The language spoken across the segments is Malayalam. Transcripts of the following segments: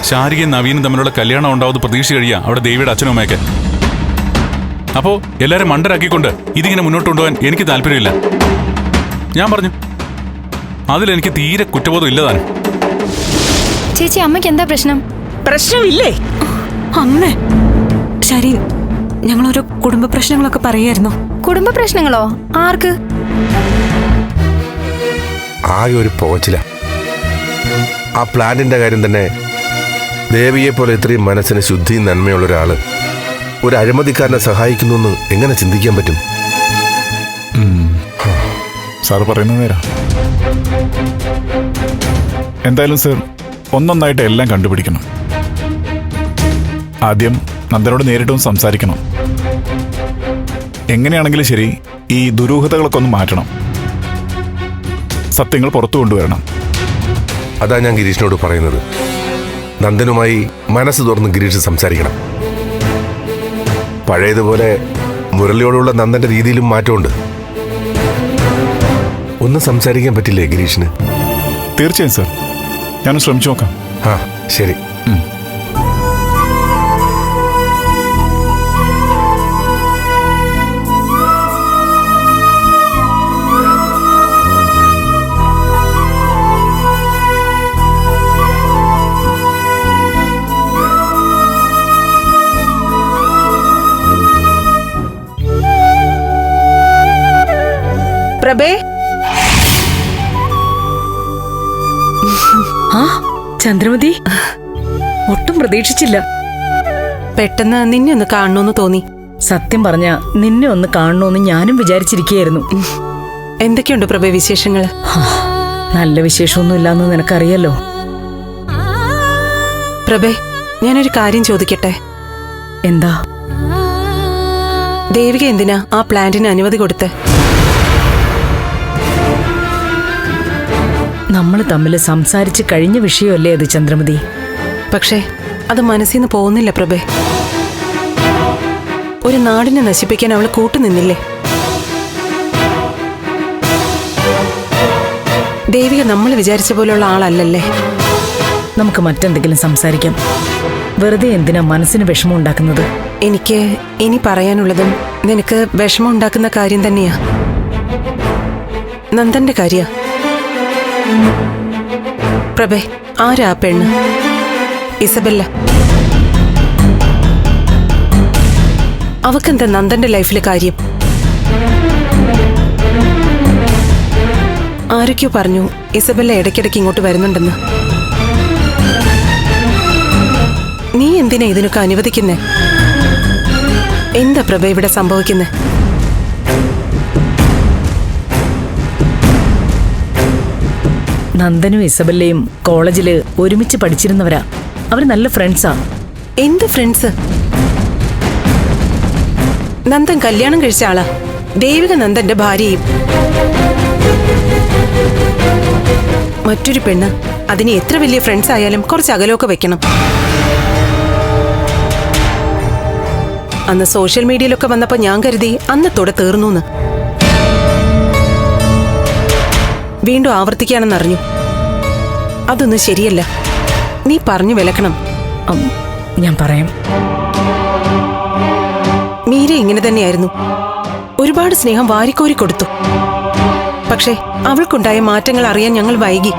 ശാരികയും നവീനും തമ്മിലുള്ള കല്യാണം ഉണ്ടാവുന്നത് പ്രതീക്ഷ കഴിയുക അവിടെ ദേവിയുടെ അച്ഛനും അമ്മയൊക്കെ. അപ്പോ എല്ലാരും മണ്ടരാക്കിക്കൊണ്ട് ഇതിങ്ങനെ മുന്നോട്ട് കൊണ്ടുപോകാൻ എനിക്ക് താല്പര്യമില്ല. ഞാൻ പറഞ്ഞു അതിലെനിക്ക് തീരെ കുറ്റബോധം ഇല്ലതാണ്. ചേച്ചി, അമ്മയ്ക്ക് എന്താ പ്രശ്നം? പ്രശ്നമില്ലേ അമ്മേ? ശരി, ഞങ്ങളൊരു കുടുംബ പ്രശ്നങ്ങളൊക്കെ പറയായിരുന്നു. കുടുംബ പ്രശ്നങ്ങളോ? ആർക്ക്? ആകെ ഒരു പോച്ചില. ആ പ്ലാന്റിന്റെ കാര്യം തന്നെ. ദേവിയെ പോലെ ഇത്രയും മനസ്സിന് ശുദ്ധിയും നന്മയുള്ള ഒരാള് ഒരു അഴിമതിക്കാരനെ സഹായിക്കുന്നു എന്ന് എങ്ങനെ ചിന്തിക്കാൻ പറ്റും? സാർ പറയുന്നത് നേരാ. എന്തായാലും സർ, ഒന്നൊന്നായിട്ട് എല്ലാം കണ്ടുപിടിക്കണം. ആദ്യം നന്ദനോട് നേരിട്ടൊന്ന് സംസാരിക്കണം. എങ്ങനെയാണെങ്കിലും ശരി, ഈ ദുരൂഹതകളൊക്കെ ഒന്ന് മാറ്റണം. സത്യങ്ങൾ പുറത്തു കൊണ്ടുവരണം. അതാ ഞാൻ ഗിരീഷിനോട് പറയുന്നത്. നന്ദനുമായി മനസ്സ് തുറന്ന് ഗിരീഷ് സംസാരിക്കണം. പഴയതുപോലെ മുരളിയോടുള്ള നന്ദന്റെ രീതിയിലും മാറ്റമുണ്ട്. ഒന്നും സംസാരിക്കാൻ പറ്റില്ലേ ഗിരീഷിന്? തീർച്ചയായും സർ, ഞാനും ശ്രമിച്ചു നോക്കാം. ആ ശരി. പ്രഭേ, ആ ചന്ദ്രമതി, ഒട്ടും പ്രതീക്ഷിച്ചില്ല. പെട്ടെന്ന് നിന്നെ ഒന്ന് കാണണമെന്ന് തോന്നി. സത്യം പറഞ്ഞ നിന്നെ ഒന്ന് കാണണമെന്ന് ഞാനും വിചാരിച്ചിരിക്കുകയായിരുന്നു. എന്തൊക്കെയുണ്ട് പ്രഭേ വിശേഷങ്ങള്? നല്ല വിശേഷമൊന്നുമില്ലാന്ന് നിനക്കറിയല്ലോ. പ്രഭേ, ഞാനൊരു കാര്യം ചോദിക്കട്ടെ? എന്താ? ദേവിക എന്തിനാ ആ പ്ലാന്റിന് അനുമതി കൊടുത്തേ? നമ്മൾ തമ്മിൽ സംസാരിച്ച് കഴിഞ്ഞ വിഷയമല്ലേ അത് ചന്ദ്രമതി. പക്ഷേ അത് മനസ്സിൽ നിന്ന് പോകുന്നില്ല പ്രഭേ. ഒരു നാടിനെ നശിപ്പിക്കാൻ അവള് കൂട്ടുനിന്നില്ലേ? ദേവിക നമ്മൾ വിചാരിച്ച പോലുള്ള ആളല്ലല്ലേ. നമുക്ക് മറ്റെന്തെങ്കിലും സംസാരിക്കാം. വെറുതെ എന്തിനാ മനസ്സിന് വിഷമം ഉണ്ടാക്കുന്നത്? എനിക്ക് ഇനി പറയാനുള്ളതും നിനക്ക് വിഷമം ഉണ്ടാക്കുന്ന കാര്യം തന്നെയാ. നന്ദന്റെ കാര്യ. പ്രഭേ, ആരാ പെണ്ണ്? ഇസബെല്ല. അവക്കെന്താ നന്ദന്റെ ലൈഫിലെ കാര്യം? ആരൊക്കെയോ പറഞ്ഞു ഇസബെല്ല ഇടയ്ക്കിടയ്ക്ക് ഇങ്ങോട്ട് വരുന്നുണ്ടെന്ന്. നീ എന്തിനാ ഇതിനൊക്കെ അനുവദിക്കുന്നേ? എന്താ പ്രഭ ഇവിടെ സംഭവിക്കുന്നേ? നന്ദനും ഇസബല്ലയും കോളേജില് ഒരുമിച്ച് പഠിച്ചിരുന്നവരാ. അവർ നല്ല ഫ്രണ്ട്സാ. എന്ത് ഫ്രണ്ട്സ്? നന്ദൻ കല്യാണം കഴിച്ച ആളാ. ദേവിക നന്ദന്റെ ഭാര്യയും. മറ്റൊരു പെണ്ണ് അതിന് എത്ര വലിയ ഫ്രണ്ട്സ് ആയാലും കുറച്ച് അകലമൊക്കെ വെക്കണം. അന്ന് സോഷ്യൽ മീഡിയയിലൊക്കെ വന്നപ്പോ ഞാൻ കരുതി അന്നത്തോടെ തീർന്നു. വീണ്ടും ആവർത്തിക്കാണെന്നറിഞ്ഞു. അതൊന്നും ശരിയല്ല. നീ പറഞ്ഞു വിലക്കണം. ഞാൻ പറയാം. മീര ഇങ്ങനെ തന്നെയായിരുന്നു. ഒരുപാട് സ്നേഹം വാരിക്കോരി കൊടുത്തു. പക്ഷേ അവൾക്കുണ്ടായ മാറ്റങ്ങൾ അറിയാൻ ഞങ്ങൾ വൈകി.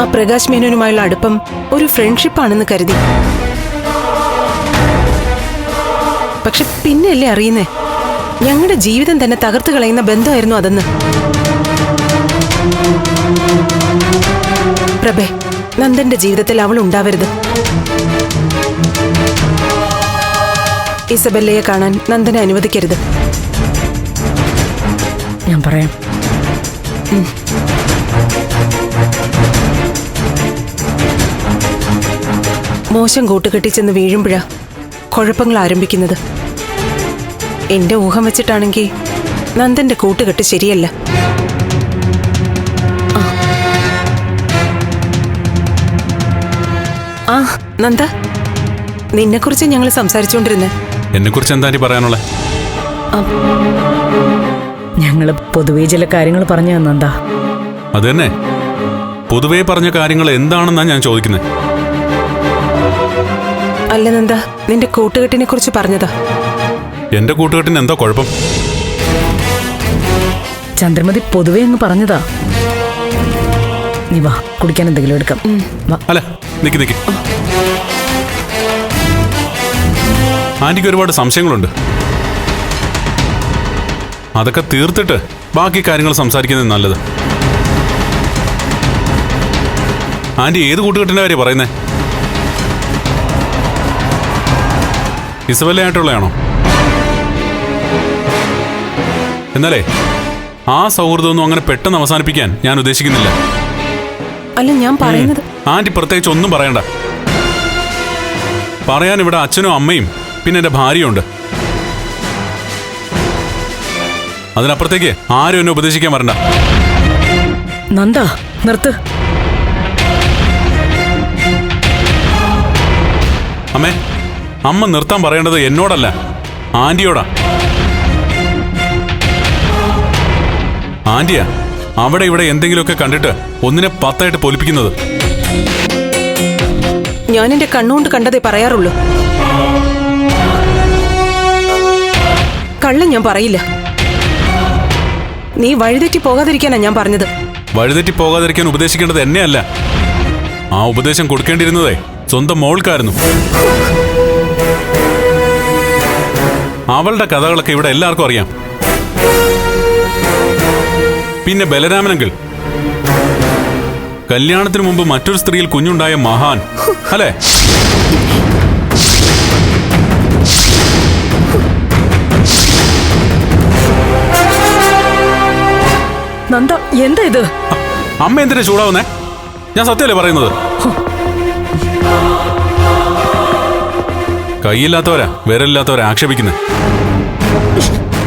ആ പ്രകാശ് മേനോനുമായുള്ള അടുപ്പം ഒരു ഫ്രണ്ട്ഷിപ്പാണെന്ന് കരുതി. പക്ഷെ പിന്നെയല്ലേ അറിയുന്നേ, ഞങ്ങളുടെ ജീവിതം തന്നെ തകർത്ത് കളയുന്ന ബന്ധമായിരുന്നു അതെന്ന്. പ്രഭേ, നന്ദന്റെ ജീവിതത്തിൽ അവൾ ഉണ്ടാവരുത്. ഇസബെല്ലയെ കാണാൻ നന്ദനെ അനുവദിക്കരുത്. ഞാൻ പറയാം. മോശം കൂട്ടുകെട്ടിച്ചെന്ന് വീഴുമ്പോഴാ കുഴപ്പങ്ങൾ ആരംഭിക്കുന്നത്. എന്റെ ഊഹം വെച്ചിട്ടാണെങ്കിൽ നന്ദന്റെ കൂട്ടുകെട്ട് ശരിയല്ല. ആ നന്ദ, നിന്നെക്കുറിച്ച് ഞങ്ങൾ സംസാരിച്ചുകൊണ്ടിരുന്നേ. എന്നെ കുറിച്ച് എന്താ പറയാനുള്ളത്? ഞങ്ങള് പൊതുവേ ചില കാര്യങ്ങൾ പറഞ്ഞു തന്നെന്താ. അത് തന്നെ. പൊതുവേ പറഞ്ഞ കാര്യങ്ങൾ എന്താണെന്നാ ഞാൻ ചോദിക്കുന്നത്. അല്ല നന്ദ, നിന്റെ കൂട്ടുകെട്ടിനെ കുറിച്ച് പറഞ്ഞതാ. എന്റെ കൂട്ടുകെട്ടിന് എന്താ കുഴപ്പം? ചന്ദ്രമതി പൊതുവെ അങ്ങ് പറഞ്ഞതാ. നീ വാ, കുടിക്കാൻ എന്തെങ്കിലും എടുക്കാം. വാ. അല്ല, നിക്ക്. ആന്റിക്ക് ഒരുപാട് സംശയങ്ങളുണ്ട്. അതൊക്കെ തീർത്തിട്ട് ബാക്കി കാര്യങ്ങൾ സംസാരിക്കുന്നത് നല്ലത്. ആന്റി ഏത് കൂട്ടുകെട്ടിന്റെ കാര്യം പറയുന്നേ? ഇസബല്ലയായിട്ടുള്ളതാണോ? എന്നാലേ ആ സൗഹൃദമൊന്നും അങ്ങനെ പെട്ടെന്ന് അവസാനിപ്പിക്കാൻ ഞാൻ ഉദ്ദേശിക്കുന്നില്ല. അല്ല, ഞാൻ പറയുന്നത് ആന്റി പ്രത്യേകിച്ച് ഒന്നും പറയണ്ട. പറയാൻ ഇവിടെ അച്ഛനും അമ്മയും പിന്നെ എന്റെ ഭാര്യയുണ്ട്. അതിനപ്പുറത്തേക്ക് ആരും എന്നെ ഉപദേശിക്കാൻ വരണ്ട. നന്ദ, നിർത്ത്. അമ്മേ, അമ്മ നിർത്താൻ പറയേണ്ടത് എന്നോടല്ല, ആന്റിയോടാ. ആന്റിയാ അവിടെ ഇവിടെ എന്തെങ്കിലുമൊക്കെ കണ്ടിട്ട് ഒന്നിനെ 10 പൊലിപ്പിക്കുന്നത്. ഞാൻ എന്റെ കണ്ണുകൊണ്ട് കണ്ടതേ പറയാറുള്ളൂ. കള്ളം ഞാൻ പറയില്ല. നീ വഴിതെറ്റി പോകാതിരിക്കാനാ ഞാൻ പറഞ്ഞത്. വഴിതെറ്റി പോകാതിരിക്കാൻ ഉപദേശിക്കേണ്ടത് എന്നെയല്ല. ആ ഉപദേശം കൊടുക്കേണ്ടിയിരുന്നതേ സ്വന്തം മോൾക്കായിരുന്നു. അവളുടെ കഥകളൊക്കെ ഇവിടെ എല്ലാവർക്കും അറിയാം. പിന്നെ ബലരാമനെങ്കിൽ കല്യാണത്തിന് മുമ്പ് മറ്റൊരു സ്ത്രീയിൽ കുഞ്ഞുണ്ടായ മഹാൻ അല്ലേ? നന്ദ, എന്താ ഇത്? അമ്മ എന്തിനാ ചൂടാവുന്നേ? ഞാൻ സത്യമല്ലേ പറയുന്നത്? കൈയില്ലാത്തവരാ വിരലില്ലാത്തവരാ ആക്ഷേപിക്കുന്നത്.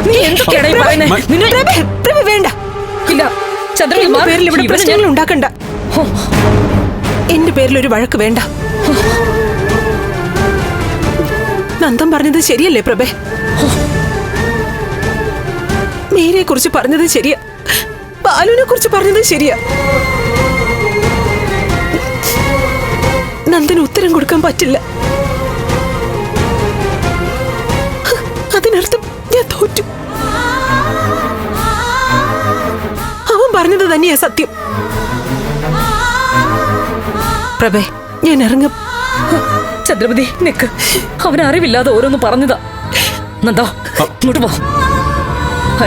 നീ എന്തൊക്കെയാടാ ഈ പറയുന്നേ? വേണ്ട, ഇല്ല, ചന്ദ്രമതി, എന്റെ പേരിൽ ഇവിടെ പ്രശ്നങ്ങൾ ഉണ്ടാക്കണ്ട. എന്റെ പേരിൽ ഒരു വഴക്ക് വേണ്ട. നന്ദൻ പറഞ്ഞത് ശരിയല്ലേ പ്രഭേ? മേരിയെ കുറിച്ച് പറഞ്ഞത് ശരിയാ, ബാലുവിനെ കുറിച്ച് പറഞ്ഞത് ശരിയാ. നന്ദന് ഉത്തരം കൊടുക്കാൻ പറ്റില്ല. അതിനർത്ഥം ഞാൻ തോറ്റു. അവൻ പറഞ്ഞത് തന്നെയാ സത്യം. പ്രഭേ, ഞാൻ ഇറങ്ങും. ചന്ദ്രമതി, നിക്ക്. അവനറിവില്ലാതെ ഓരോന്ന് പറഞ്ഞതാ. നന്ദാ, ഇങ്ങോട്ട് പോ.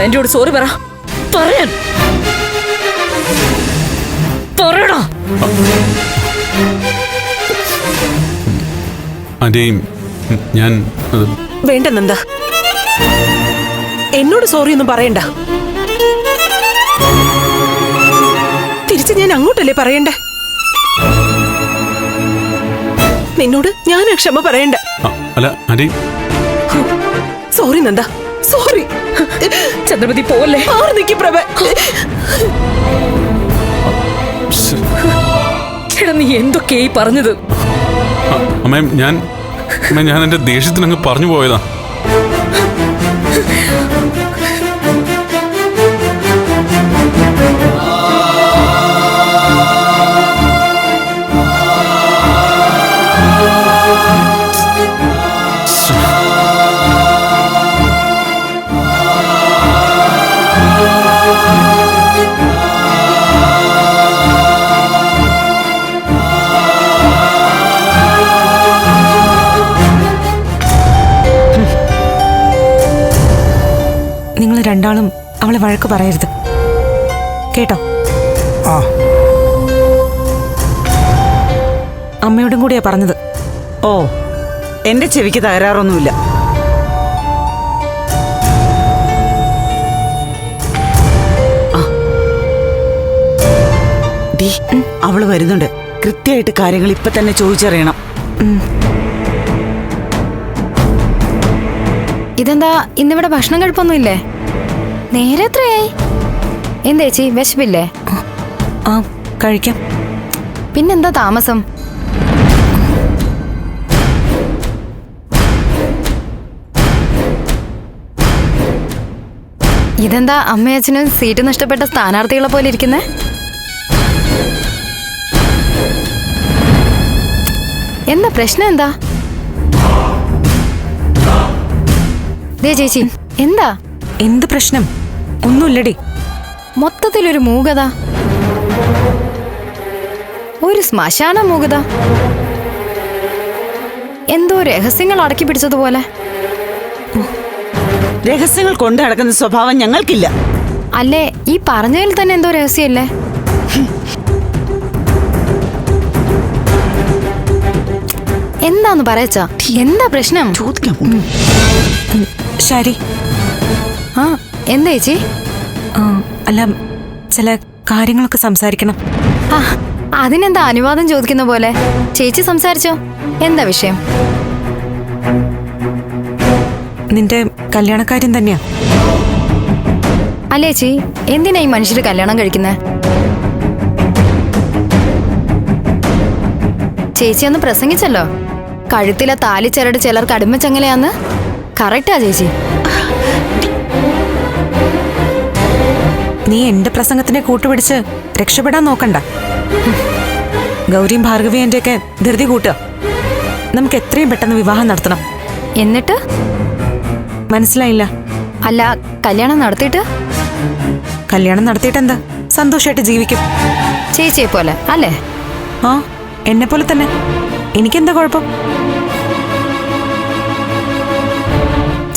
ആന്റിയോട് സോറി പറയാൻ പറയടാ. ആന്റി, ഞാൻ വേണ്ട നന്ദ, എന്നോട് സോറി ഒന്നും പറയണ്ട. തിരിച്ച് ഞാൻ അങ്ങോട്ടല്ലേ പറയണ്ടേ? നിന്നോട് ഞാൻ ക്ഷമ പറയണ്ട. അല്ല aunty, sorry Nanda, sorry. Chandramathi, പോവല്ലേ. ആറ് നിക്ക് പ്രഭ. എടാ, നീ എന്തൊക്കെയായി പറഞ്ഞത്? അമ്മേ, ഞാൻ എന്റെ ദേഷ്യത്തിനങ്ങ് പറഞ്ഞു പോയതാ. നിങ്ങൾ രണ്ടാളും അവളെ വഴക്ക് പറയരുത് കേട്ടോ. അമ്മയോടും കൂടിയാ പറഞ്ഞത്. ഓ, എന്റെ ചെവിക്ക് തകരാറൊന്നുമില്ല. അവള് വരുന്നുണ്ട്. കൃത്യമായിട്ട് കാര്യങ്ങൾ ഇപ്പൊ തന്നെ ചോദിച്ചറിയണം. ഇതെന്താ ഇന്നിവിടെ ഭക്ഷണം കഴിപ്പൊന്നുമില്ലേ? നേരെ എത്രയായി? എന്തേച്ചി, വിശപ്പില്ലേ? ആ, കഴിക്കാം. പിന്നെന്താ താമസം? ഇതെന്താ അമ്മയച്ഛനും സീറ്റ് നഷ്ടപ്പെട്ട സ്ഥാനാർത്ഥികളെ പോലെ ഇരിക്കുന്നേ? എന്താ പ്രശ്നം എന്താ? ദേ ചേച്ചി, എന്താ എന്ത് പ്രശ്നം? ഒന്നുമില്ലടി. മൊത്തത്തിലൊരു മൂകത, ഒരു ശ്മശാന മൂകത, എന്തോ രഹസ്യങ്ങൾ അടക്കി പിടിച്ചതുപോലെ. രഹസ്യങ്ങൾ കൊണ്ടു നടക്കുന്ന സ്വഭാവം ഞങ്ങൾക്കില്ല. അല്ലേ, ഈ പറഞ്ഞതിൽ തന്നെ എന്തോ രഹസ്യല്ലേ? എന്താന്ന് പറയച്ചാ, എന്താ പ്രശ്നം? ചോദിക്കാം. ശരി. ആ എന്താ ചേച്ചി? അല്ല, ചില കാര്യങ്ങളൊക്കെ സംസാരിക്കണം. ആ അതിനെന്താ അനുവാദം ചോദിക്കുന്ന പോലെ? ചേച്ചി സംസാരിച്ചോ, എന്താ വിഷയം? നിന്റെ കല്യാണക്കാര്യം തന്നെയാ. അല്ലേ ചേച്ചി, എന്തിനാ ഈ മനുഷ്യര് കല്യാണം കഴിക്കുന്നേ? ചേച്ചി ഒന്ന് പ്രസംഗിച്ചല്ലോ, കഴുത്തിലെ താലിച്ചരട് ചിലർക്ക് അടിമച്ചങ്ങലയാന്ന്. കറക്റ്റാ ചേച്ചി. നീ എന്റെ പ്രസംഗത്തിനെ കൂട്ടുപിടിച്ച് രക്ഷപ്പെടാൻ നോക്കണ്ട. ഗൗരിയും ഭാർഗവിയും എന്റെയൊക്കെ ധൃതി കൂട്ടുക. നമുക്ക് എത്രയും പെട്ടെന്ന് വിവാഹം നടത്തണം. എന്നിട്ട്? മനസ്സിലായില്ല. അല്ല, കല്യാണം നടത്തിയിട്ട്? കല്യാണം നടത്തിയിട്ട് എന്താ, സന്തോഷമായിട്ട് ജീവിക്കും. ചേച്ചിയെ പോലെ അല്ലേ? ആ, എന്നെ പോലെ തന്നെ. എനിക്കെന്താ കുഴപ്പം?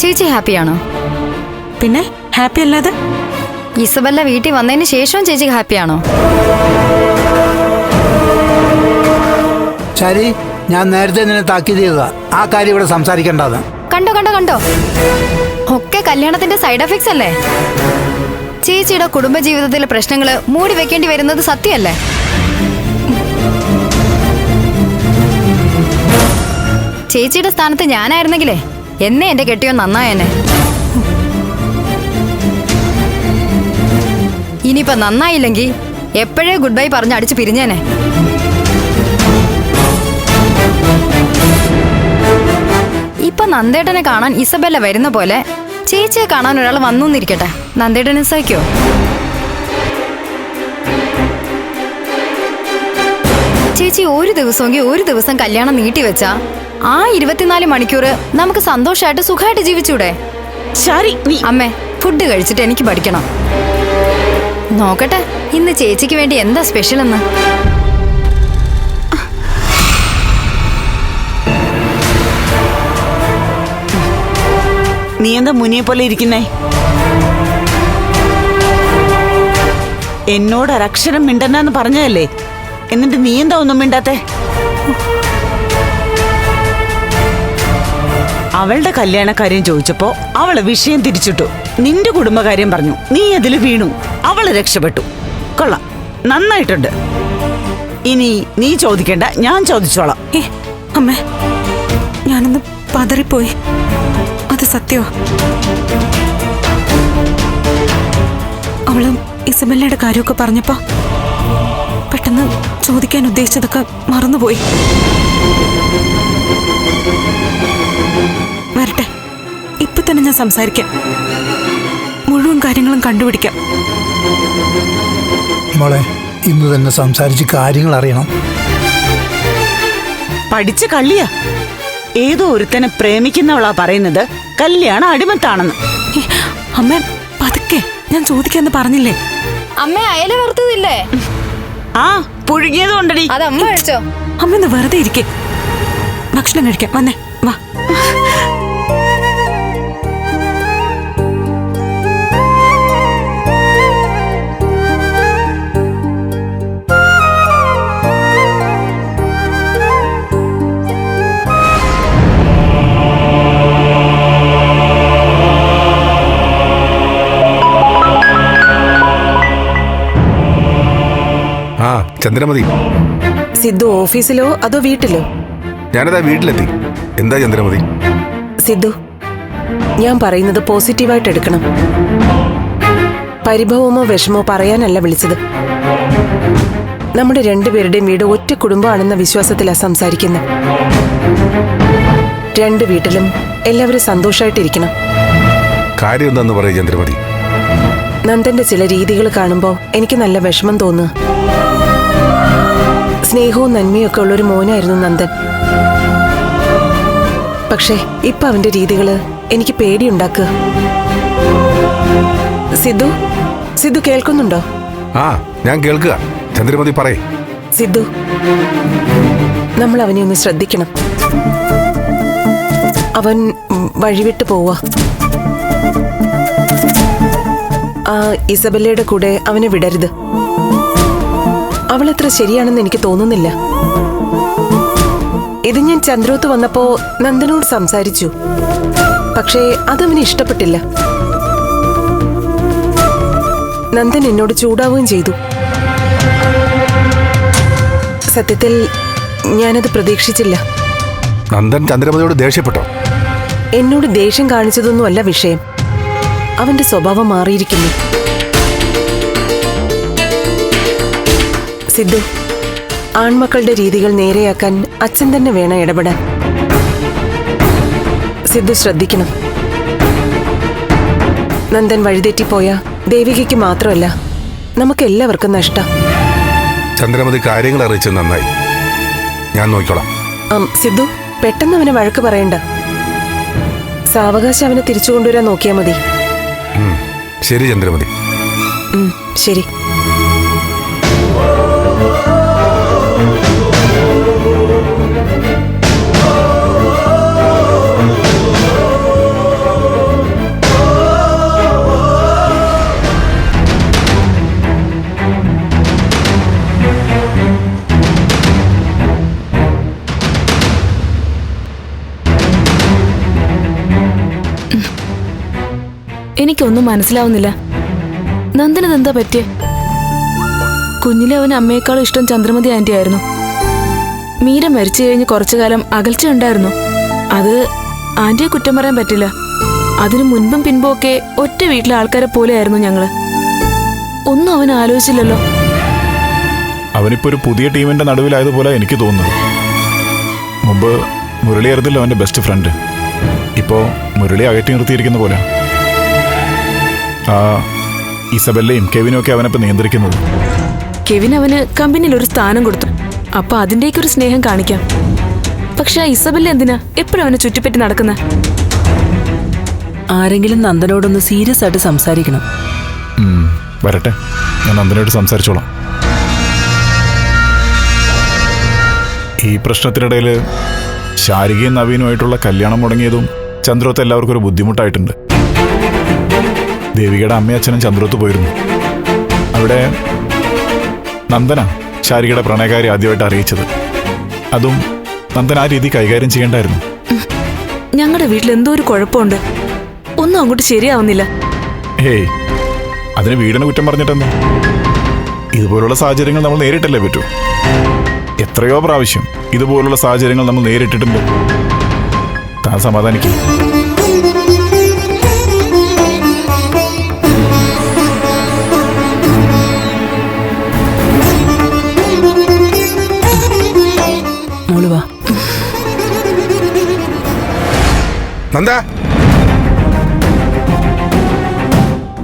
ചേച്ചി ഹാപ്പിയാണോ? പിന്നെ ഹാപ്പി അല്ലാതെ? ഇസബല്ല വീട്ടിൽ വന്നതിന് ശേഷം ചേച്ചി ഹാപ്പിയാണോ? ശരി, ഞാൻ നേരത്തെ നിന്നെ താക്കീത് ചെയ്തതാ, ആ കാര്യം ഇവിടെ സംസാരിക്കേണ്ടത്. കണ്ടോ കണ്ടോ കണ്ടോ, ഒക്കെ കല്യാണത്തിന്റെ സൈഡ് എഫക്ട്സ് അല്ലേ? ചേച്ചിയുടെ കുടുംബജീവിതത്തിലെ പ്രശ്നങ്ങള് മൂടി വെക്കേണ്ടി വരുന്നത് സത്യമല്ലേ? ചേച്ചിയുടെ സ്ഥാനത്ത് ഞാനായിരുന്നെങ്കിലേ എന്നെ എന്റെ കെട്ടിയോ നന്നായെന്നെ. ഇനിയിപ്പോ നന്നായില്ലെങ്കിൽ എപ്പോഴേ ഗുഡ് ബൈ പറഞ്ഞ് അടിച്ച് പിരിഞ്ഞേനെ. ഇപ്പൊ നന്ദേട്ടനെ കാണാൻ ഇസബെല്ല വരുന്ന പോലെ ചേച്ചിയെ കാണാൻ ഒരാൾ വന്നൂന്നിരിക്കട്ടെ, നന്ദേട്ടനെ സഹിക്കോ? ചേച്ചി ഒരു ദിവസമെങ്കിൽ ഒരു ദിവസം കല്യാണം നീട്ടിവെച്ചാ ആ 24 മണിക്കൂർ നമുക്ക് സന്തോഷമായിട്ട് സുഖമായിട്ട് ജീവിച്ചൂടെ? ശരി, അമ്മേ, ഫുഡ് കഴിച്ചിട്ട് എനിക്ക് പഠിക്കണം. നോക്കട്ടെ ഇന്ന് ചേച്ചിക്ക് വേണ്ടി എന്താ സ്പെഷ്യൽ എന്ന്. നീ എന്താ മുനിയെ പോലെ ഇരിക്കുന്നേ? എന്നോട് ഒരക്ഷരം മിണ്ടണ്ടെന്ന് പറഞ്ഞതല്ലേ, എന്നിട്ട് നീ എന്താ ഒന്നും മിണ്ടാത്തെ? അവളുടെ കല്യാണക്കാര്യം ചോദിച്ചപ്പോ അവള് വിഷയം തിരിച്ചിട്ടു. നിന്റെ കുടുംബകാര്യം പറഞ്ഞു, നീ അതിൽ വീണു. അവള് രക്ഷപ്പെട്ടു. കൊള്ളാം, നന്നായിട്ടുണ്ട്. ഇനി നീ ചോദിക്കണ്ട, ഞാൻ ചോദിച്ചോളാം. അമ്മേ, ഞാനൊന്ന് പതറിപ്പോയി. അത് സത്യമാ. അവള് ഇസബെല്ലയുടെ കാര്യമൊക്കെ പറഞ്ഞപ്പോ പെട്ടെന്ന് ചോദിക്കാൻ ഉദ്ദേശിച്ചതൊക്കെ മറന്നുപോയി. വരട്ടെ, ഇപ്പൊ തന്നെ ഞാൻ സംസാരിക്കാം. മുഴുവൻ കാര്യങ്ങളും കണ്ടുപിടിക്കാം. മോളെ, ഇന്ന് തന്നെ സംസാരിച്ച് കാര്യങ്ങൾ അറിയണം. പഠിച്ച കള്ളിയാ. ഏതോ ഒരുത്തനെ പ്രേമിക്കുന്നവളാ പറയുന്നത് കല്യാണം അടിമത്താണെന്ന്. അമ്മ പതുക്കെ, ഞാൻ ചോദിക്കാന്ന് പറഞ്ഞില്ലേ? അമ്മ അയല വറുത്തതില്ലേ? ആ, പുഴുങ്ങിയത് കൊണ്ടടി. അത് അമ്മ കഴിച്ചോ? അമ്മ ഒന്ന് വെറുതെ ഇരിക്കേ, ഭക്ഷണം കഴിക്കാം. വന്നേ, വാ. ആ ചന്ദ്രമതി, സിദ്ധു ഓഫീസിലോ അതോ വീട്ടിലോ? ഞാനതാ വീട്ടിലെത്തി. എന്താ ചന്ദ്രമതി? സിദ്ധു, ഞാൻ പറയുന്നത് പോസിറ്റീവായിട്ട് എടുക്കണം. പരിഭവമോ വിഷമോ പറയാനല്ല വിളിച്ചത്. നമ്മുടെ രണ്ടുപേരുടെയും വീട് ഒറ്റ കുടുംബമാണെന്ന വിശ്വാസത്തിലാണ് സംസാരിക്കുന്നത്. രണ്ട് വീട്ടിലും എല്ലാവരും സന്തോഷമായിട്ടിരിക്കണം. കാര്യം എന്താന്ന് പറയും ചന്ദ്രമതി. നന്ദന്റെ ചില രീതികൾ കാണുമ്പോൾ എനിക്ക് നല്ല വിഷമം തോന്നുക. സ്നേഹവും നന്മയും ഒക്കെ ഉള്ളൊരു മോനായിരുന്നു നന്ദൻ. പക്ഷേ ഇപ്പൊ അവന്റെ രീതികള് എനിക്ക് പേടിയുണ്ടാക്കുക. സിദ്ധു കേൾക്കുന്നുണ്ടോ? ആ, ഞാൻ കേൾക്കുക. ചന്ദ്രമതി പറയേ. സിദ്ധു, നമ്മൾ അവനെ ഒന്ന് ശ്രദ്ധിക്കണം. അവൻ വഴിവിട്ട് പോവാ. ആ ഇസബല്ലയുടെ കൂടെ അവനെ വിടരുത്. അവളത്ര ശരിയാണെന്ന് എനിക്ക് തോന്നുന്നില്ല. ഇത് ഞാൻ ചന്ദ്രോത്ത് വന്നപ്പോ നന്ദനോട് സംസാരിച്ചു. പക്ഷേ അതവന് ഇഷ്ടപ്പെട്ടില്ല. നന്ദൻ എന്നോട് ചൂടാവുകയും ചെയ്തു. സത്യത്തിൽ ഞാനത് പ്രതീക്ഷിച്ചില്ല. നന്ദൻ ചന്ദ്രമതിയോട് ദേഷ്യപ്പെട്ടോ? എന്നോട് ദേഷ്യം കാണിച്ചതൊന്നുമല്ല വിഷയം. അവന്റെ സ്വഭാവം മാറിയിരിക്കുന്നു. സിദ്ധു, ആൺമക്കളുടെ രീതികൾ നേരെയാക്കാൻ അച്ഛൻ തന്നെ വേണം ഇടപെടാൻ. സിദ്ധു ശ്രദ്ധിക്കണം. നന്ദൻ വഴിതെറ്റിപ്പോയ ദേവികയ്ക്ക് മാത്രമല്ല, നമുക്കെല്ലാവർക്കും നഷ്ടം. ചന്ദ്രമതി കാര്യങ്ങൾ അറിയിച്ചത് നന്നായി. ഞാൻ നോക്കിക്കോളാം. സിദ്ധു, പെട്ടെന്ന് അവനെ വഴക്ക് പറയണ്ട. സാവകാശം അവനെ തിരിച്ചു കൊണ്ടുവരാൻ നോക്കിയാൽ മതി. ശരി ചന്ദ്രമതി. ശരി. എനിക്കൊന്നും മനസ്സിലാവുന്നില്ല. നന്ദനതെന്താ പറ്റിയേ? കുഞ്ഞിലെ അവന് അമ്മയെക്കാളും ഇഷ്ടം ചന്ദ്രമതി ആന്റി ആയിരുന്നു. മീര മരിച്ചു കഴിഞ്ഞ് കുറച്ചു കാലം അകൽച്ച ഉണ്ടായിരുന്നു. അത് ആന്റിയെ കുറ്റം പറയാൻ പറ്റില്ല. അതിനു മുൻപും പിൻപും ഒക്കെ ഒറ്റ വീട്ടിലെ ആൾക്കാരെ പോലെയായിരുന്നു ഞങ്ങള്. ഒന്നും അവൻ ആലോചിച്ചില്ലല്ലോ. അവനിപ്പോ ഒരു പുതിയ ടീമിന്റെ നടുവിലായതുപോലെ എനിക്ക് തോന്നുന്നു. മുമ്പ് മുരളിയായിരുന്നല്ലോ അവന്റെ ബെസ്റ്റ് ഫ്രണ്ട്. ഇപ്പോ മുരളി അകറ്റി നിർത്തിയിരിക്കുന്ന പോലെ. ആ ഇസബല്ലയും കെവിനും ഒക്കെ അവനപ്പോ നിയന്ത്രിക്കുന്നത്. കെവിൻ അവന് കമ്പനിയിൽ ഒരു സ്ഥാനം കൊടുത്തു. അപ്പൊ അതിന്റെയൊക്കെ ഒരു സ്നേഹം കാണിക്കാം. പക്ഷെ ആ ഇസബല്ല എന്തിനാ എപ്പോഴും അവനെ ചുറ്റിപ്പറ്റി നടക്കുന്ന? ആരെങ്കിലും നന്ദനോടൊന്ന് സീരിയസ് ആയിട്ട് സംസാരിക്കണം. വരട്ടെ, ഞാൻ നന്ദനോട് സംസാരിച്ചോളാം. ഈ പ്രശ്നത്തിനിടയിൽ ശാരികയും നവീനുമായിട്ടുള്ള കല്യാണം മുടങ്ങിയതും ചന്ദ്രോത്ത് എല്ലാവർക്കും ഒരു ബുദ്ധിമുട്ടായിട്ടുണ്ട്. ദേവികയുടെ അമ്മയച്ഛനും ചന്ദ്രോത്ത് പോയിരുന്നു. അവിടെ നന്ദന ശാരികയുടെ പ്രണയകാരി ആദ്യമായിട്ട് അറിയിച്ചത്. അതും നന്ദൻ ആ രീതി കൈകാര്യം ചെയ്യേണ്ടായിരുന്നു. ഞങ്ങളുടെ വീട്ടിൽ എന്തോ ഒരു കുഴപ്പമുണ്ട്. ഒന്നും അങ്ങോട്ട് ശരിയാവുന്നില്ല. ഹേയ്, അതിന് വീടിന് കുറ്റം പറഞ്ഞിട്ടെന്താ? ഇതുപോലുള്ള സാഹചര്യങ്ങൾ നമ്മൾ നേരിട്ടല്ലേ പറ്റൂ. എത്രയോ പ്രാവശ്യം ഇതുപോലുള്ള സാഹചര്യങ്ങൾ നമ്മൾ നേരിട്ടിട്ടുണ്ട്. താൻ സമാധാനിക്കും. നന്ദ,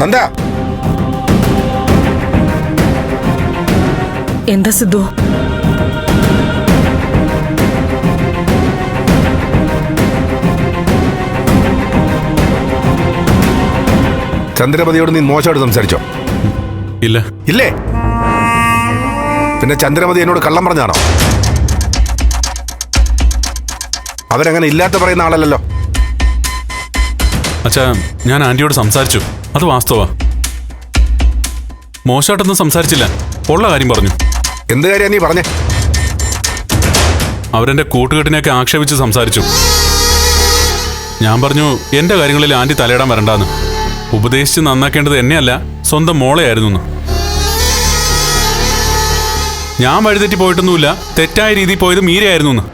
നന്ദ, എന്താ സിദ്ധു? ചന്ദ്രമതിയോട് നീ മോശമായിട്ട് സംസാരിച്ചോ? ഇല്ല. ഇല്ലേ? പിന്നെ ചന്ദ്രമതി എന്നോട് കള്ളം പറഞ്ഞാണോ? അവരങ്ങനെ ഇല്ലാത്ത പറയുന്ന ആളല്ലല്ലോ. അച്ഛാ, ഞാൻ ആന്റിയോട് സംസാരിച്ചു. അത് വാസ്തവാ. മോശമായിട്ടൊന്നും സംസാരിച്ചില്ല. ഉള്ള കാര്യം പറഞ്ഞു. എന്ത് കാര്യമാണ് നീ പറഞ്ഞേ? അവരെന്റെ കൂട്ടുകെട്ടിനെയൊക്കെ ആക്ഷേപിച്ച് സംസാരിച്ചു. ഞാൻ പറഞ്ഞു എന്റെ കാര്യങ്ങളിൽ ആന്റി തലയിടാൻ വരണ്ടാന്ന്. ഉപദേശിച്ച് നന്നാക്കേണ്ടത് എന്നെയല്ല, സ്വന്തം മോളെയായിരുന്നു. ഞാൻ വഴിതെറ്റി പോയിട്ടൊന്നുമില്ല. തെറ്റായ രീതിയിൽ പോയത് മീരയായിരുന്നു.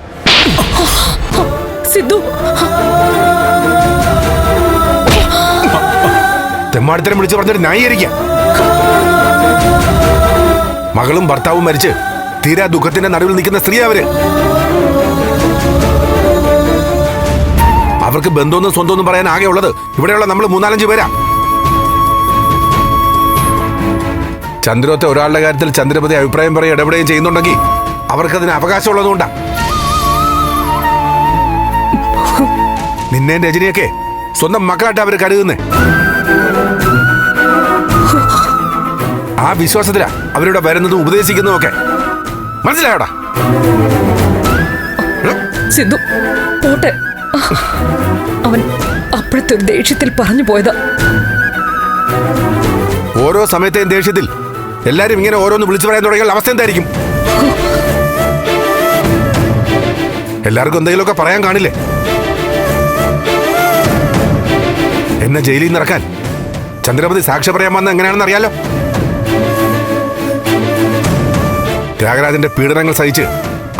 സിദ്ധു, തെമ്മാടിത്തരം വിളിച്ച് പറഞ്ഞിട്ട് ന്യായീകരിക്കാം. മകളും ഭർത്താവും മരിച്ച് തീരാ ദുഃഖത്തിന്റെ നടുവിൽ നിൽക്കുന്ന സ്ത്രീ അവർക്ക് ബന്ധമൊന്നും സ്വന്തമൊന്നും പറയാൻ ആകെ ഉള്ളത് ഇവിടെയുള്ള നമ്മൾ 3-4 പേരാ. ചന്ദ്രോത്തെ ഒരാളുടെ കാര്യത്തിൽ ചന്ദ്രപതി അഭിപ്രായം പറയും ഇടപെടുകയും ചെയ്യുന്നുണ്ടെങ്കിൽ അവർക്കതിന് അവകാശമുള്ളതുകൊണ്ടാ. നിന്നെ രജനിയൊക്കെ സ്വന്തം മക്കളായിട്ട് അവർ കരുതുന്നേ. ആ വിശ്വാസത്തിലാ അവരിവിടെ വരുന്നതും ഉപദേശിക്കുന്നതും ഒക്കെ. മനസ്സിലായോടാ? സിന്ധു പോട്ടെ, അവൻ അപ്പോഴത്തെ ഒരു ദേഷ്യത്തിൽ പറഞ്ഞു പോയതാ. ഓരോ സമയത്തെയും ദേഷ്യത്തിൽ എല്ലാരും ഇങ്ങനെ ഓരോന്ന് വിളിച്ചു പറയാൻ തുടങ്ങിയാൽ അവസ്ഥ എന്തായിരിക്കും? എല്ലാവർക്കും എന്തെങ്കിലുമൊക്കെ പറയാൻ കാണില്ലേ? എന്നെ ജയിലിൽ നിന്ന് ഇറക്കാൻ ചന്ദ്രമതി സാക്ഷ്യം പറയാൻ വന്ന എങ്ങനെയാണെന്ന് അറിയാലോ. ത്യാഗരാജന്റെ പീഡനങ്ങൾ സഹിച്ച്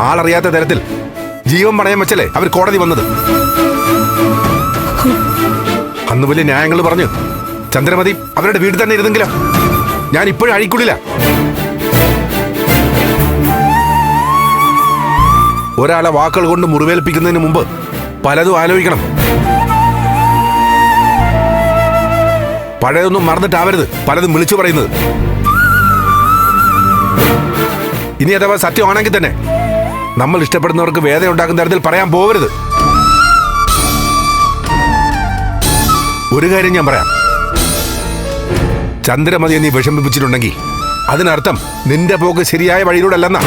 ആളറിയാത്ത തരത്തിൽ ജീവൻ പണയം വെച്ചല്ലേ അവർ കോടതി വന്നത്. അന്ന് വലിയ ന്യായങ്ങൾ പറഞ്ഞു ചന്ദ്രമതി അവരുടെ വീട്ടിൽ തന്നെ ഇരുന്നെങ്കിലോ ഞാൻ ഇപ്പോഴും അഴിക്കുള്ളില്ല. ഒരാളെ വാക്കുകൾ കൊണ്ട് മുറിവേൽപ്പിക്കുന്നതിന് മുമ്പ് പലതും ആലോചിക്കണം. പഴയതൊന്നും മറന്നിട്ടാവരുത് പലതും വിളിച്ചു പറയുന്നത്. ഇനി അഥവാ സത്യമാണെങ്കിൽ തന്നെ നമ്മൾ ഇഷ്ടപ്പെടുന്നവർക്ക് വേദന ഉണ്ടാക്കുന്ന തരത്തിൽ പറയാൻ പോകരുത്. ഒരു കാര്യം ഞാൻ പറയാം, ചന്ദ്രമതിയെ നീ വിഷമിപ്പിച്ചിട്ടുണ്ടെങ്കിൽ അതിനർത്ഥം നിന്റെ പോക്ക് ശരിയായ വഴിയിലൂടെ അല്ലെന്നാ.